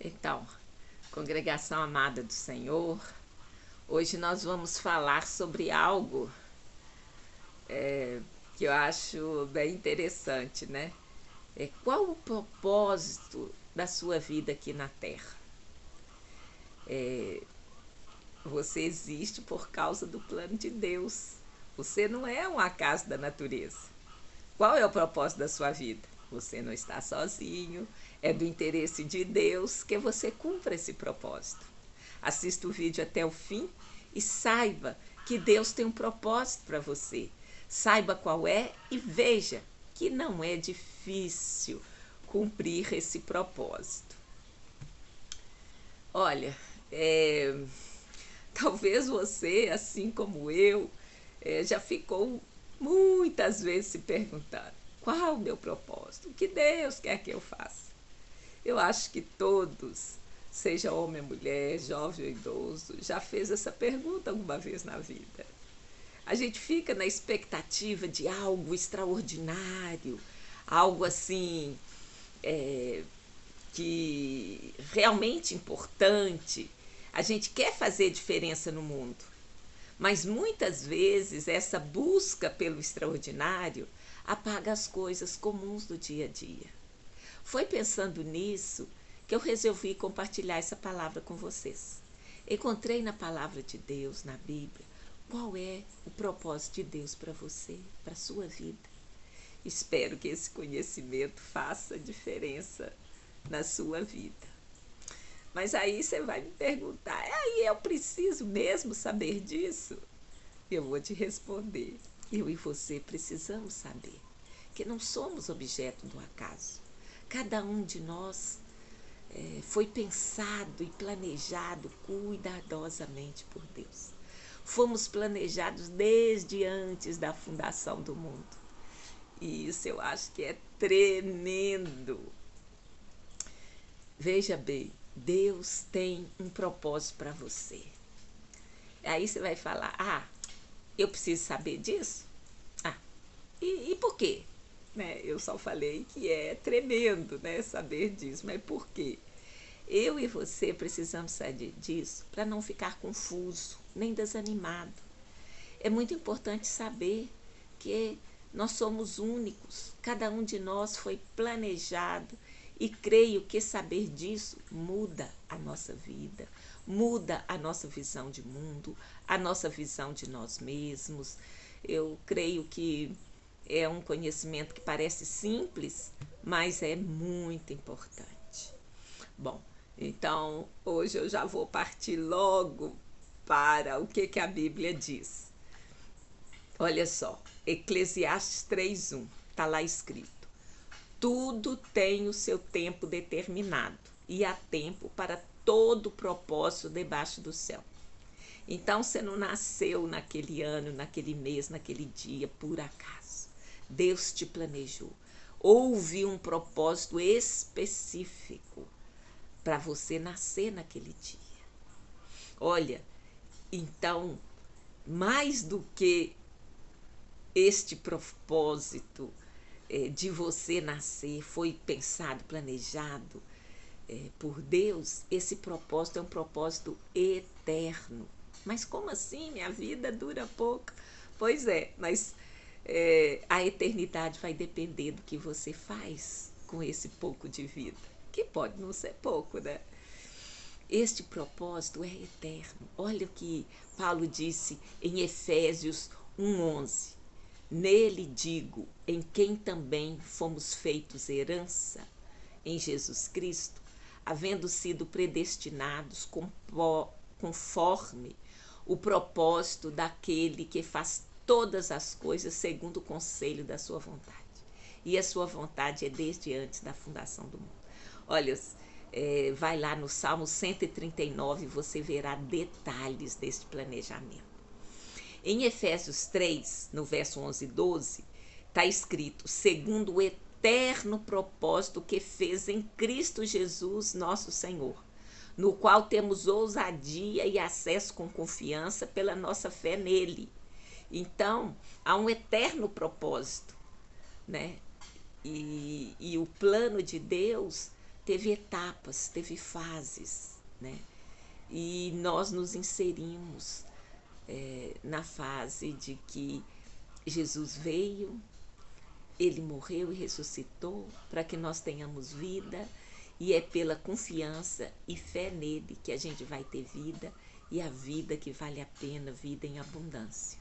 Então, congregação amada do Senhor, hoje nós vamos falar sobre algo que eu acho bem interessante, né? Qual o propósito da sua vida aqui na Terra? Você existe por causa do plano de Deus. Você não é um acaso da natureza. Qual é o propósito da sua vida? Você não está sozinho, é do interesse de Deus que você cumpra esse propósito. Assista o vídeo até o fim e saiba que Deus tem um propósito para você. Saiba qual é e veja que não é difícil cumprir esse propósito. Olha, talvez você, assim como eu, já ficou muitas vezes se perguntando: qual o meu propósito? O que Deus quer que eu faça? Eu acho que todos, seja homem ou mulher, jovem ou idoso, já fez essa pergunta alguma vez na vida. A gente fica na expectativa de algo extraordinário, algo assim que realmente importante. A gente quer fazer diferença no mundo, mas muitas vezes essa busca pelo extraordinário apaga as coisas comuns do dia a dia. Foi pensando nisso que eu resolvi compartilhar essa palavra com vocês. Encontrei na palavra de Deus, na Bíblia, qual é o propósito de Deus para você, para a sua vida. Espero que esse conhecimento faça diferença na sua vida. Mas aí você vai me perguntar: aí eu preciso mesmo saber disso? Eu vou te responder: eu e você precisamos saber que não somos objeto do acaso. Cada um de nós foi pensado e planejado cuidadosamente por Deus. Fomos planejados desde antes da fundação do mundo. E isso eu acho que é tremendo. Veja bem, Deus tem um propósito para você. Aí você vai falar: eu preciso saber disso? E por quê? Né? Eu só falei que é tremendo, né, saber disso, mas por quê? Eu e você precisamos saber disso para não ficar confuso, nem desanimado. É muito importante saber que nós somos únicos, cada um de nós foi planejado, e creio que saber disso muda a nossa vida, muda a nossa visão de mundo, a nossa visão de nós mesmos. Eu creio que é um conhecimento que parece simples, mas é muito importante. Bom, então hoje eu já vou partir logo para o que a Bíblia diz. Olha só, Eclesiastes 3:1, está lá escrito: tudo tem o seu tempo determinado, e há tempo para todo propósito debaixo do céu. Então você não nasceu naquele ano, naquele mês, naquele dia, por acaso. Deus te planejou. Houve um propósito específico para você nascer naquele dia. Olha, então, mais do que este propósito de você nascer foi pensado, planejado por Deus, esse propósito é um propósito eterno. Mas como assim? Minha vida dura pouco. Pois é, mas a eternidade vai depender do que você faz com esse pouco de vida, que pode não ser pouco, né? Este propósito é eterno. Olha o que Paulo disse em Efésios 1:11. Nele digo, em quem também fomos feitos herança, em Jesus Cristo, havendo sido predestinados conforme o propósito daquele que faz todas as coisas segundo o conselho da sua vontade. E a sua vontade é desde antes da fundação do mundo. Olha, vai lá no Salmo 139 e você verá detalhes deste planejamento. Em Efésios 3, no verso 11 e 12, está escrito: segundo o eterno propósito que fez em Cristo Jesus, nosso Senhor, no qual temos ousadia e acesso com confiança pela nossa fé nele. Então, há um eterno propósito, né? E o plano de Deus teve etapas, teve fases, né? E nós nos inserimos na fase de que Jesus veio, ele morreu e ressuscitou para que nós tenhamos vida, e é pela confiança e fé nele que a gente vai ter vida, e a vida que vale a pena, vida em abundância.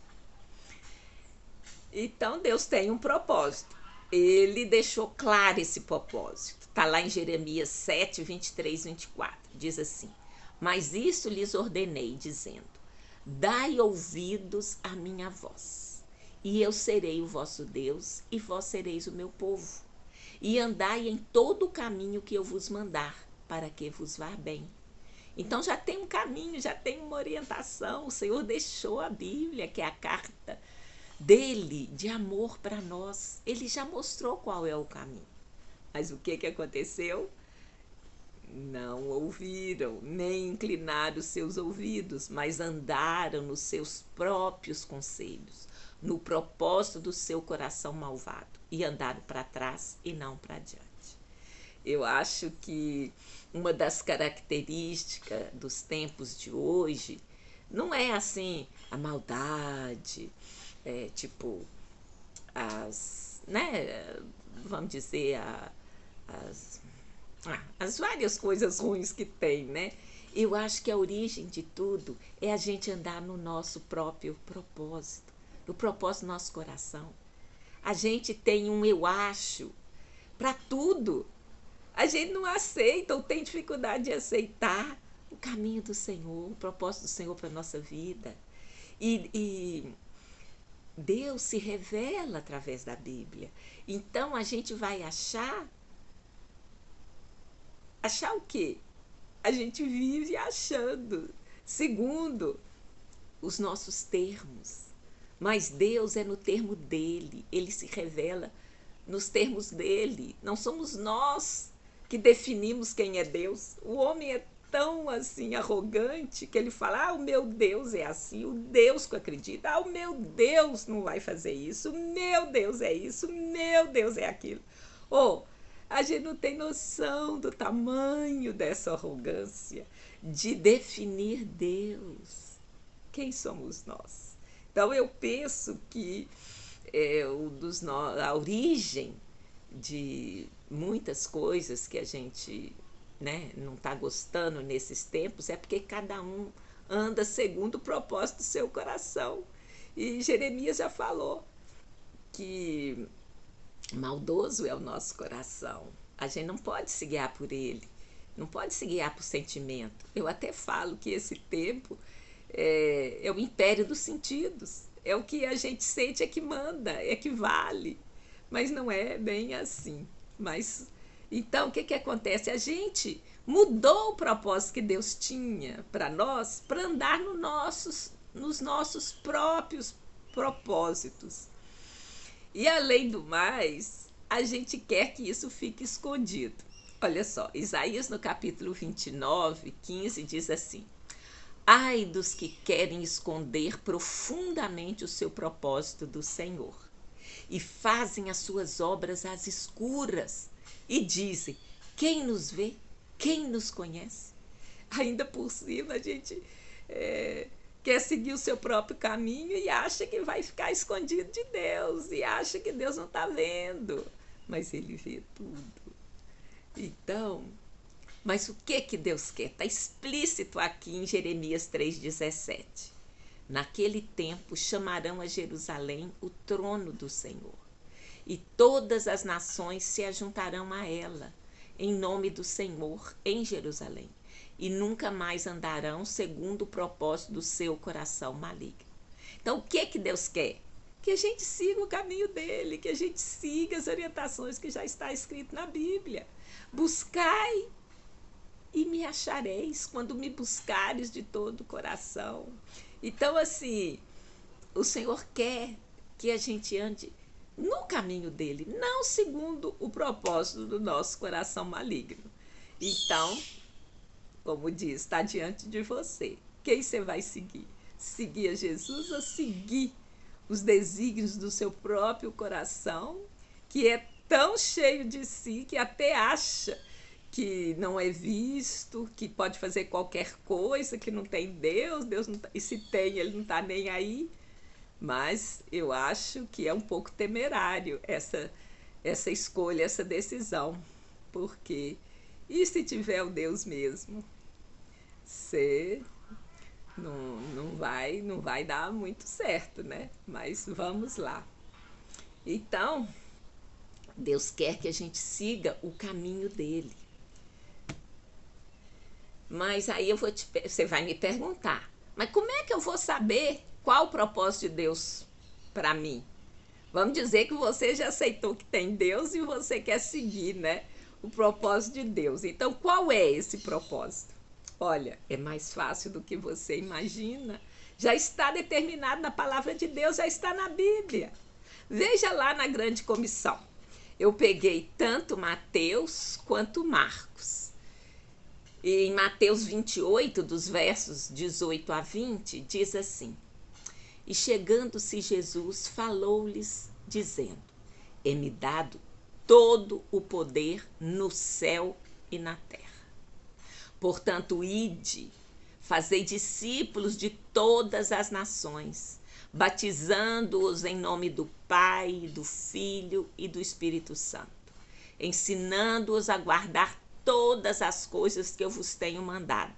Então Deus tem um propósito. Ele deixou claro esse propósito. Está lá em Jeremias 7, 23, 24. Diz assim: mas isso lhes ordenei, dizendo: dai ouvidos à minha voz, e eu serei o vosso Deus, e vós sereis o meu povo. E andai em todo o caminho que eu vos mandar, para que vos vá bem. Então já tem um caminho, já tem uma orientação. O Senhor deixou a Bíblia, que é a carta dele de amor para nós. Ele já mostrou qual é o caminho. Mas o que aconteceu? Não ouviram, nem inclinaram os seus ouvidos, mas andaram nos seus próprios conselhos, no propósito do seu coração malvado, e andaram para trás e não para diante. Eu acho que uma das características dos tempos de hoje não é assim a maldade, tipo né, vamos dizer, as várias coisas ruins que tem, né? Eu acho que a origem de tudo é a gente andar no nosso próprio propósito, no propósito do nosso coração. A gente tem um eu acho para tudo. A gente não aceita ou tem dificuldade de aceitar o caminho do Senhor, o propósito do Senhor para a nossa vida. E Deus se revela através da Bíblia. Então a gente vai achar o quê? A gente vive achando, segundo os nossos termos. Mas Deus é no termo dele, ele se revela nos termos dele. Não somos nós que definimos quem é Deus. O homem é tão assim arrogante que ele fala: o meu Deus é assim, o Deus que eu acredito, o meu Deus não vai fazer isso, o meu Deus é isso, o meu Deus é aquilo. A gente não tem noção do tamanho dessa arrogância de definir Deus. Quem somos nós? Então eu penso que a origem de muitas coisas que a gente, né, não está gostando nesses tempos é porque cada um anda segundo o propósito do seu coração. E Jeremias já falou que maldoso é o nosso coração. A gente não pode se guiar por ele, não pode se guiar por sentimento. Eu até falo que esse tempo é o império dos sentidos. É o que a gente sente é que manda, é que vale. Mas não é bem assim. Mas então o que acontece? A gente mudou o propósito que Deus tinha para nós para andar nos nossos próprios propósitos. E além do mais, a gente quer que isso fique escondido. Olha só, Isaías no capítulo 29, 15 diz assim: ai dos que querem esconder profundamente o seu propósito do Senhor, e fazem as suas obras às escuras, e dizem: quem nos vê? Quem nos conhece? Ainda por cima a gente quer seguir o seu próprio caminho e acha que vai ficar escondido de Deus, e acha que Deus não está vendo, mas ele vê tudo. Então, mas o que Deus quer? Está explícito aqui em Jeremias 3,17. Naquele tempo chamarão a Jerusalém o trono do Senhor, e todas as nações se ajuntarão a ela, em nome do Senhor, em Jerusalém, e nunca mais andarão segundo o propósito do seu coração maligno. Então, o que Deus quer? Que a gente siga o caminho dele, que a gente siga as orientações que já está escrito na Bíblia. Buscai e me achareis quando me buscares de todo o coração. Então, assim, o Senhor quer que a gente ande no caminho dele, não segundo o propósito do nosso coração maligno. Então, como diz, está diante de você. Quem você vai seguir? Seguir a Jesus ou seguir os desígnios do seu próprio coração, que é tão cheio de si que até acha que não é visto, que pode fazer qualquer coisa, que não tem Deus, Deus não tá, e se tem, ele não está nem aí. Mas eu acho que é um pouco temerário essa escolha, essa decisão, porque e se tiver o Deus mesmo? Você não vai dar muito certo, né? Mas vamos lá. Então, Deus quer que a gente siga o caminho dele. Mas aí você vai me perguntar, mas como é que eu vou saber qual o propósito de Deus para mim? Vamos dizer que você já aceitou que tem Deus e você quer seguir, né, o propósito de Deus. Então, qual é esse propósito? Olha, é mais fácil do que você imagina. Já está determinado na palavra de Deus, já está na Bíblia. Veja lá na grande comissão. Eu peguei tanto Mateus quanto Marcos. E em Mateus 28, dos versos 18 a 20, diz assim: E chegando-se Jesus, falou-lhes, dizendo: É-me dado todo o poder no céu e na terra. Portanto, ide, fazei discípulos de todas as nações, batizando-os em nome do Pai, do Filho e do Espírito Santo, ensinando-os a guardar todas as coisas que eu vos tenho mandado.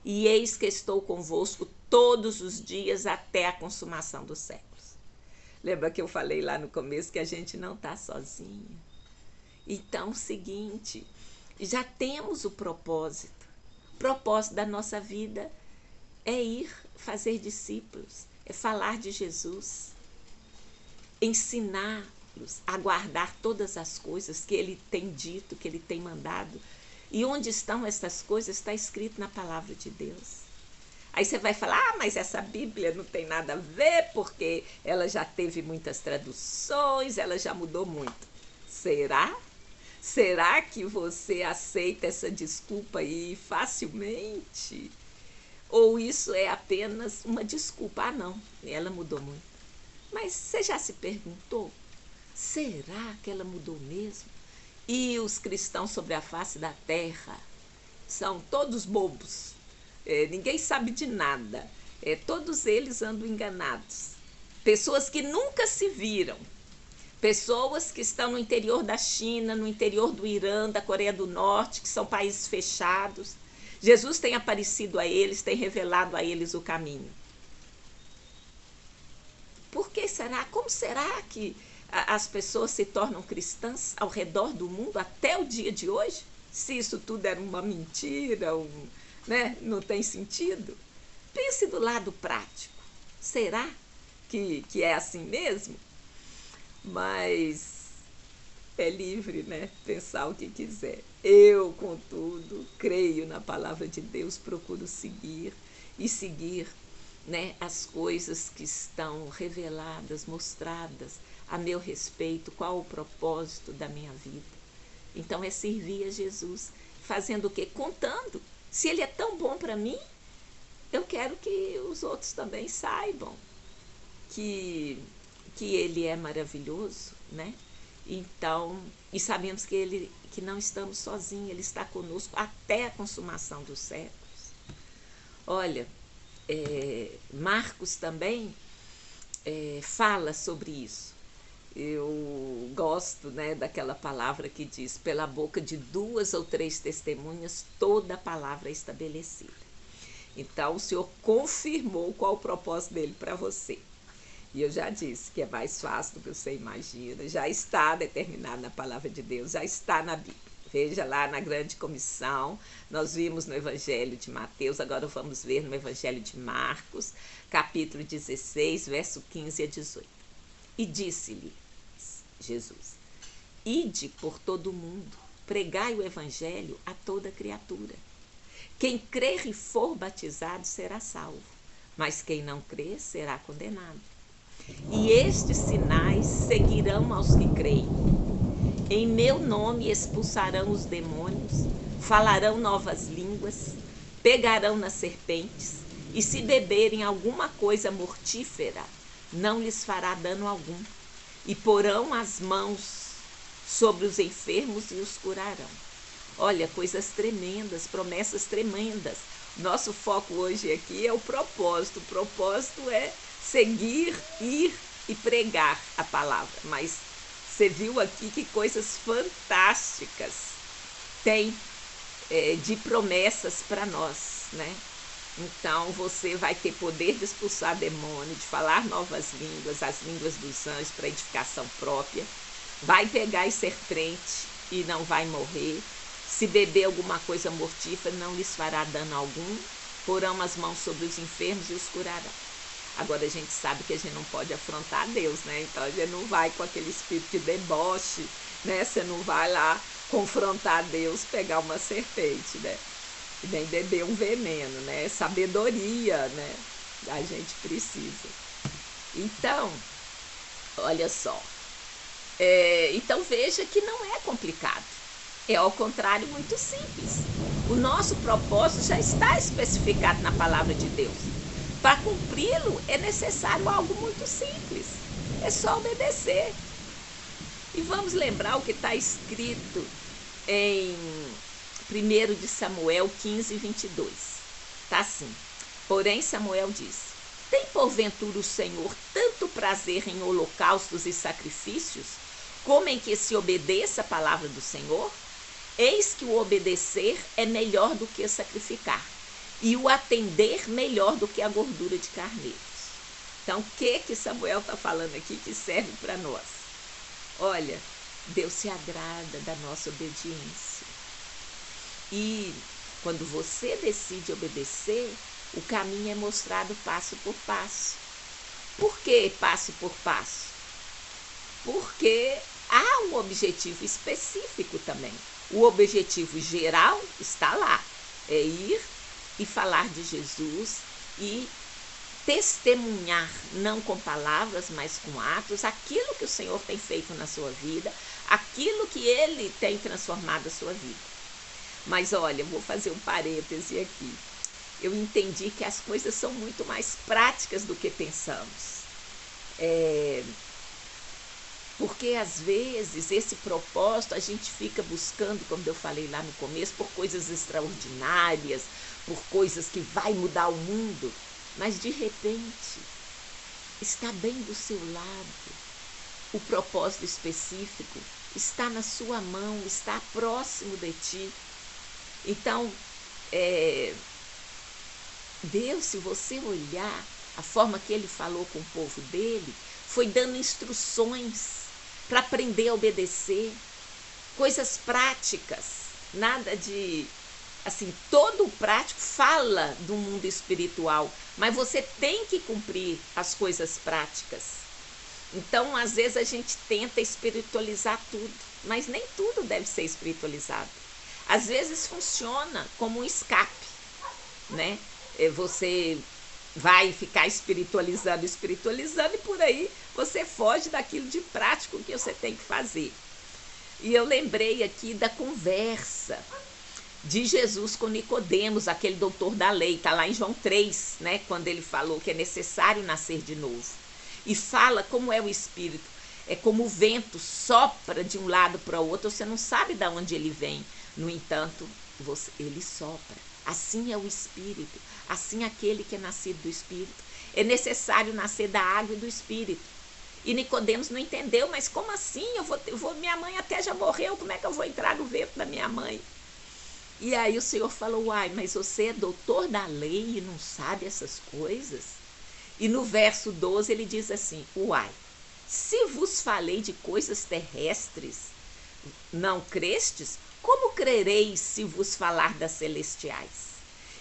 E eis que estou convosco todos os dias até a consumação dos séculos. Lembra que eu falei lá no começo que a gente não está sozinho? Então, o seguinte, já temos o propósito. O propósito da nossa vida é ir fazer discípulos, é falar de Jesus, ensiná-los a guardar todas as coisas que ele tem dito, que ele tem mandado. E onde estão essas coisas está escrito na palavra de Deus. Aí você vai falar, mas essa Bíblia não tem nada a ver, porque ela já teve muitas traduções, ela já mudou muito. Será? Será que você aceita essa desculpa aí facilmente? Ou isso é apenas uma desculpa? Ah, não, ela mudou muito. Mas você já se perguntou, será que ela mudou mesmo? E os cristãos sobre a face da terra são todos bobos. Ninguém sabe de nada. Todos eles andam enganados. Pessoas que nunca se viram. Pessoas que estão no interior da China, no interior do Irã, da Coreia do Norte, que são países fechados. Jesus tem aparecido a eles, tem revelado a eles o caminho. Por que será? Como será que as pessoas se tornam cristãs ao redor do mundo até o dia de hoje? Se isso tudo era uma mentira, né? Não tem sentido. Pense do lado prático. Será que é assim mesmo? Mas é livre, né? Pensar o que quiser. Eu, contudo, creio na palavra de Deus, procuro seguir e seguir, né, as coisas que estão reveladas, mostradas a meu respeito, qual o propósito da minha vida. Então é servir a Jesus, fazendo o quê? Contando. Se ele é tão bom para mim, eu quero que os outros também saibam que ele é maravilhoso, né? Então, e sabemos que não estamos sozinhos, ele está conosco até a consumação dos séculos. Olha, Marcos também fala sobre isso. Eu gosto, né, daquela palavra que diz: pela boca de 2 ou 3 testemunhas toda a palavra é estabelecida. Então o Senhor confirmou qual o propósito dele para você. E eu já disse que é mais fácil do que você imagina, já está determinado na palavra de Deus, já está na Bíblia. Veja lá na grande comissão, nós vimos no Evangelho de Mateus, agora vamos ver no Evangelho de Marcos, capítulo 16, verso 15 a 18. E disse-lhe Jesus: Ide por todo o mundo, pregai o Evangelho a toda criatura. Quem crer e for batizado será salvo, mas quem não crer será condenado. E estes sinais seguirão aos que creem. Em meu nome expulsarão os demônios, falarão novas línguas, pegarão nas serpentes, e se beberem alguma coisa mortífera, não lhes fará dano algum. E porão as mãos sobre os enfermos e os curarão. Olha, coisas tremendas, promessas tremendas. Nosso foco hoje aqui é o propósito. O propósito é seguir, ir e pregar a palavra. Mas você viu aqui que coisas fantásticas tem de promessas para nós, né? Então você vai ter poder de expulsar demônio, de falar novas línguas, as línguas dos anjos para edificação própria. Vai pegar em serpente e não vai morrer. Se beber alguma coisa mortífera, não lhes fará dano algum. Porão as mãos sobre os enfermos e os curará. Agora a gente sabe que a gente não pode afrontar Deus, né? Então a gente não vai com aquele espírito de deboche, né? Você não vai lá confrontar Deus, pegar uma serpente, né? E nem beber um veneno, né? Sabedoria, né? A gente precisa. Então, olha só. Então veja que não é complicado. É, ao contrário, muito simples. O nosso propósito já está especificado na palavra de Deus. Para cumpri-lo é necessário algo muito simples. É só obedecer. E vamos lembrar o que está escrito em 1 de Samuel 15, 22. Está assim. Porém Samuel disse: tem porventura o Senhor tanto prazer em holocaustos e sacrifícios, como em que se obedeça a palavra do Senhor? Eis que o obedecer é melhor do que sacrificar, e o atender melhor do que a gordura de carneiros. Então, o que Samuel está falando aqui que serve para nós? Olha, Deus se agrada da nossa obediência. E quando você decide obedecer, o caminho é mostrado passo por passo. Por que passo por passo? Porque há um objetivo específico também. O objetivo geral está lá, é ir e falar de Jesus e testemunhar, não com palavras, mas com atos, aquilo que o Senhor tem feito na sua vida, aquilo que Ele tem transformado a sua vida. Mas olha, vou fazer um parêntese aqui. Eu entendi que as coisas são muito mais práticas do que pensamos. Porque às vezes esse propósito a gente fica buscando, como eu falei lá no começo, por coisas extraordinárias, por coisas que vai mudar o mundo, mas de repente está bem do seu lado. O propósito específico está na sua mão, está próximo de ti. Então, Deus, se você olhar a forma que Ele falou com o povo dele, foi dando instruções para aprender a obedecer, coisas práticas, nada de, assim, todo o prático fala do mundo espiritual, mas você tem que cumprir as coisas práticas. Então, às vezes a gente tenta espiritualizar tudo, mas nem tudo deve ser espiritualizado. Às vezes funciona como um escape, né? Você vai ficar espiritualizando e por aí você foge daquilo de prático que você tem que fazer. E eu lembrei aqui da conversa de Jesus com Nicodemos, aquele doutor da lei, está lá em João 3, né, quando ele falou que é necessário nascer de novo. E fala como é o Espírito. É como o vento sopra de um lado para o outro, você não sabe de onde ele vem. No entanto, ele sopra. Assim é o Espírito, assim aquele que é nascido do Espírito. É necessário nascer da água e do Espírito. E Nicodemos não entendeu, mas como assim? Minha mãe até já morreu, como é que eu vou entrar no ventre da minha mãe? E aí o Senhor falou: uai, mas você é doutor da lei e não sabe essas coisas? E no verso 12 ele diz assim: uai, se vos falei de coisas terrestres, não crestes? Como crereis se vos falar das celestiais?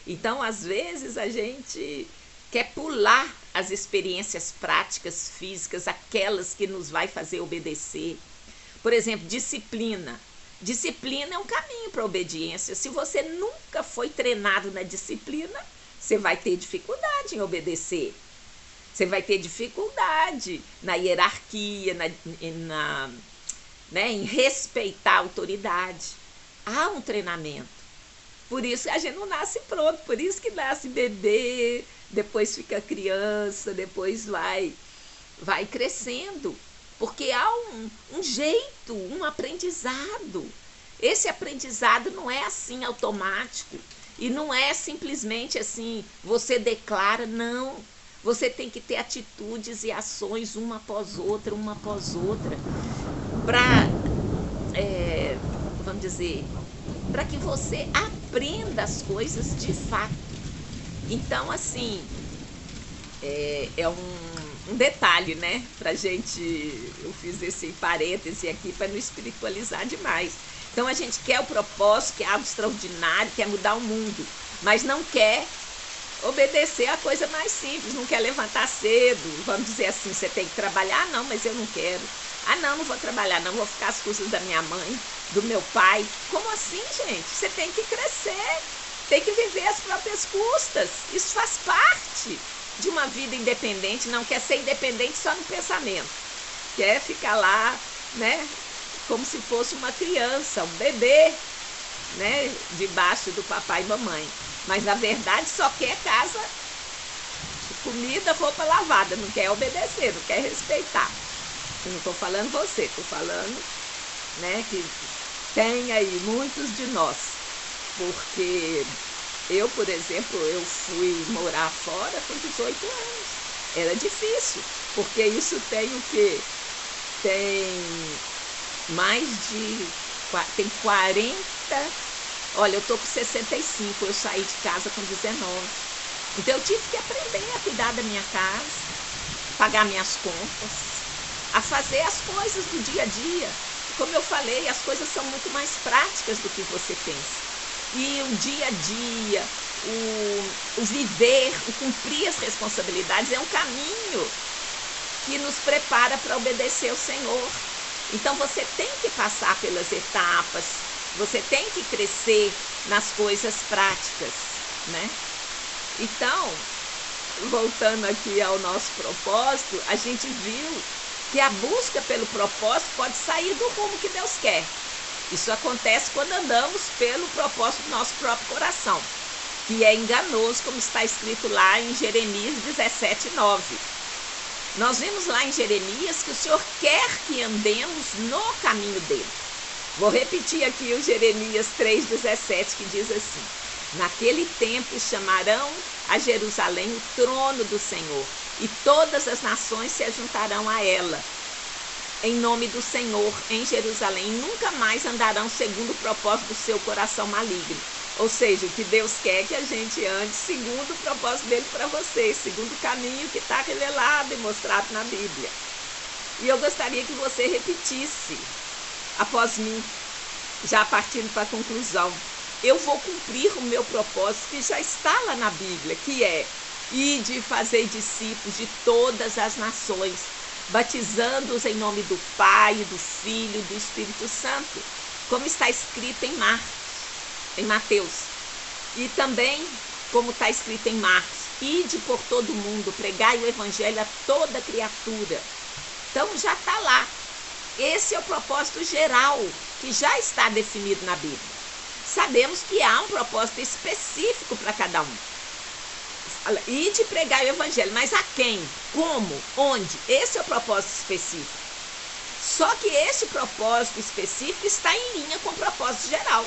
Então, às vezes, a gente quer pular as experiências práticas, físicas, aquelas que nos vai fazer obedecer. Por exemplo, disciplina. Disciplina é um caminho para a obediência. Se você nunca foi treinado na disciplina, você vai ter dificuldade em obedecer. Você vai ter dificuldade na hierarquia, em respeitar a autoridade. Há um treinamento. Por isso a gente não nasce pronto, por isso que nasce bebê, depois fica criança, depois vai crescendo. Porque há um jeito, um aprendizado. Esse aprendizado não é assim automático e não é simplesmente assim, você declara, não. Você tem que ter atitudes e ações uma após outra, para, vamos dizer, para que você aprenda as coisas de fato. Então, assim, é um detalhe, né? Pra gente, eu fiz esse parêntese aqui para não espiritualizar demais. Então a gente quer o propósito, quer algo extraordinário, quer mudar o mundo, mas não quer obedecer a coisa mais simples, não quer levantar cedo, vamos dizer assim, você tem que trabalhar, não, mas eu não quero. Ah, não vou trabalhar, não, vou ficar às custas da minha mãe, do meu pai. Como assim, gente? Você tem que crescer, tem que viver às próprias custas. Isso faz parte de uma vida independente, não quer ser independente só no pensamento. Quer ficar lá, né, como se fosse uma criança, um bebê, né, debaixo do papai e mamãe. Mas, na verdade, só quer casa, comida, roupa lavada, não quer obedecer, não quer respeitar. Eu não estou falando você, estou falando, né, que tem aí muitos de nós. Porque eu, por exemplo, eu fui morar fora com 18 anos. Era difícil, porque isso tem o quê? Tem mais de... tem 40... Olha, eu tô com 65, eu saí de casa com 19. Então eu tive que aprender a cuidar da minha casa, pagar minhas contas, a fazer as coisas do dia a dia. Como eu falei, as coisas são muito mais práticas do que você pensa. E o dia a dia, o viver, o cumprir as responsabilidades é um caminho que nos prepara para obedecer ao Senhor. Então você tem que passar pelas etapas, você tem que crescer nas coisas práticas, né? Então, voltando aqui ao nosso propósito, a gente viu que a busca pelo propósito pode sair do rumo que Deus quer. Isso acontece quando andamos pelo propósito do nosso próprio coração, que é enganoso, como está escrito lá em Jeremias 17:9. Nós vimos lá em Jeremias que o Senhor quer que andemos no caminho dele. Vou repetir aqui o Jeremias 3:17, que diz assim: naquele tempo chamarão a Jerusalém o trono do Senhor, e todas as nações se ajuntarão a ela, em nome do Senhor, em Jerusalém, e nunca mais andarão segundo o propósito do seu coração maligno. Ou seja, o que Deus quer é que a gente ande segundo o propósito dele para vocês, segundo o caminho que está revelado e mostrado na Bíblia. E eu gostaria que você repetisse após mim, já partindo para a conclusão. Eu vou cumprir o meu propósito que já está lá na Bíblia, que é ide e fazer discípulos de todas as nações, batizando-os em nome do Pai, do Filho e do Espírito Santo, como está escrito em Mateus. E também, como está escrito em Marcos, ide por todo mundo, pregai o evangelho a toda criatura. Então já está lá. Esse é o propósito geral, que já está definido na Bíblia. Sabemos que há um propósito específico para cada um. Ide pregar o evangelho, mas a quem? Como? Onde? Esse é o propósito específico. Só que esse propósito específico está em linha com o propósito geral.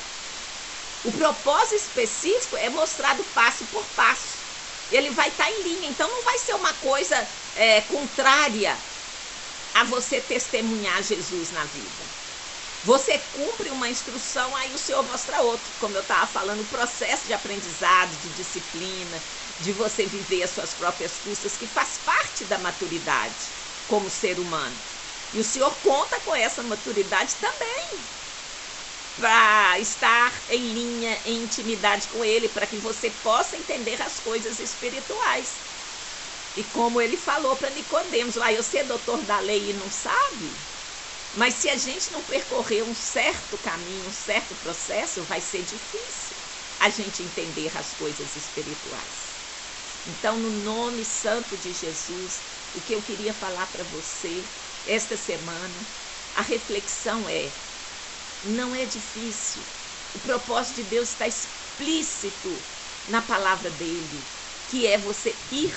O propósito específico é mostrado passo por passo. Ele vai estar em linha, então não vai ser uma coisa contrária a você testemunhar Jesus na vida. Você cumpre uma instrução, aí o Senhor mostra outra. Como eu estava falando, o processo de aprendizado, de disciplina, de você viver as suas próprias custas, que faz parte da maturidade como ser humano. E o Senhor conta com essa maturidade também, para estar em linha, em intimidade com Ele, para que você possa entender as coisas espirituais. E como Ele falou para Nicodemos, você é doutor da lei e não sabe? Mas se a gente não percorrer um certo caminho, um certo processo, vai ser difícil a gente entender as coisas espirituais. Então, no nome santo de Jesus, o que eu queria falar para você esta semana, a reflexão é: não é difícil. O propósito de Deus está explícito na palavra dele, que é você ir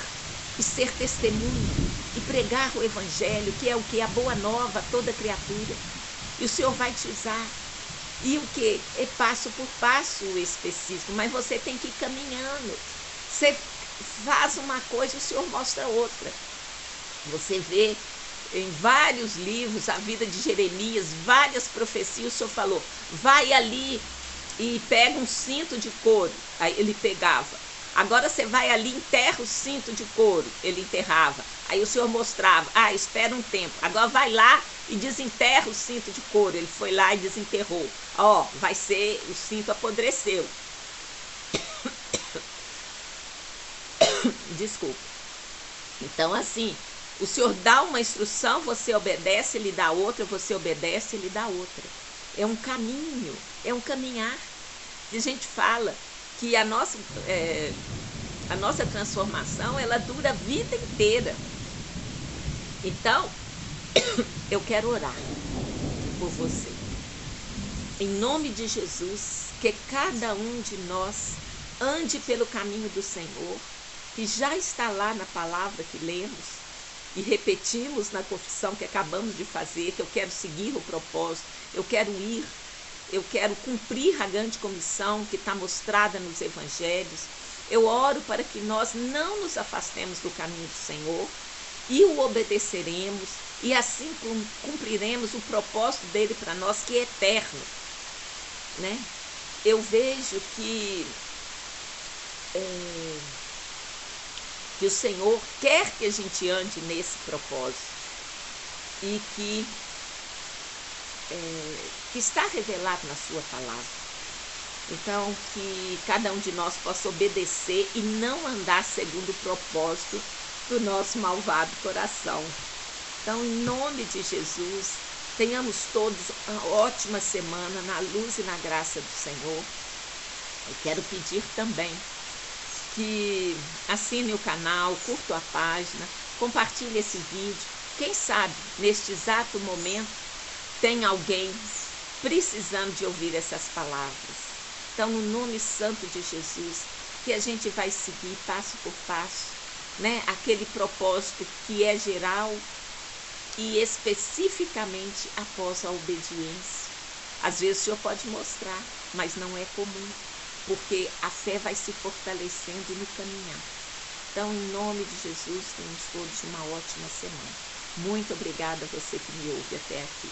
e ser testemunha e pregar o evangelho, que é o que? A boa nova a toda criatura. E o Senhor vai te usar. E o que? É passo por passo específico, mas você tem que ir caminhando. Você faz uma coisa, o Senhor mostra outra. Você vê em vários livros, a vida de Jeremias, várias profecias, o Senhor falou, vai ali e pega um cinto de couro. Aí ele pegava. Agora você vai ali, enterra o cinto de couro. Ele enterrava. Aí o Senhor mostrava, espera um tempo. Agora vai lá e desenterra o cinto de couro. Ele foi lá e desenterrou. Vai ser, o cinto apodreceu. Desculpa. Então, assim, o Senhor dá uma instrução, você obedece, Ele dá outra, você obedece, Ele dá outra. É um caminho, é um caminhar. E a gente fala que a nossa transformação, ela dura a vida inteira. Então, eu quero orar por você. Em nome de Jesus, que cada um de nós ande pelo caminho do Senhor, que já está lá na palavra que lemos e repetimos na confissão que acabamos de fazer, que eu quero seguir o propósito, eu quero ir, eu quero cumprir a grande comissão que está mostrada nos evangelhos. Eu oro para que nós não nos afastemos do caminho do Senhor e o obedeceremos, e assim cumpriremos o propósito dele para nós, que é eterno. Né? Eu vejo que o Senhor quer que a gente ande nesse propósito e que está revelado na sua palavra. Então, que cada um de nós possa obedecer e não andar segundo o propósito do nosso malvado coração. Então, em nome de Jesus, tenhamos todos uma ótima semana na luz e na graça do Senhor. Eu quero pedir também que assine o canal, curta a página, compartilhe esse vídeo. Quem sabe, neste exato momento, tem alguém precisando de ouvir essas palavras. Então, no nome santo de Jesus, que a gente vai seguir passo por passo, né? Aquele propósito que é geral e especificamente após a obediência. Às vezes o Senhor pode mostrar, mas não é comum, porque a fé vai se fortalecendo no caminhar. Então, em nome de Jesus, tenhamos todos uma ótima semana. Muito obrigada a você que me ouve até aqui.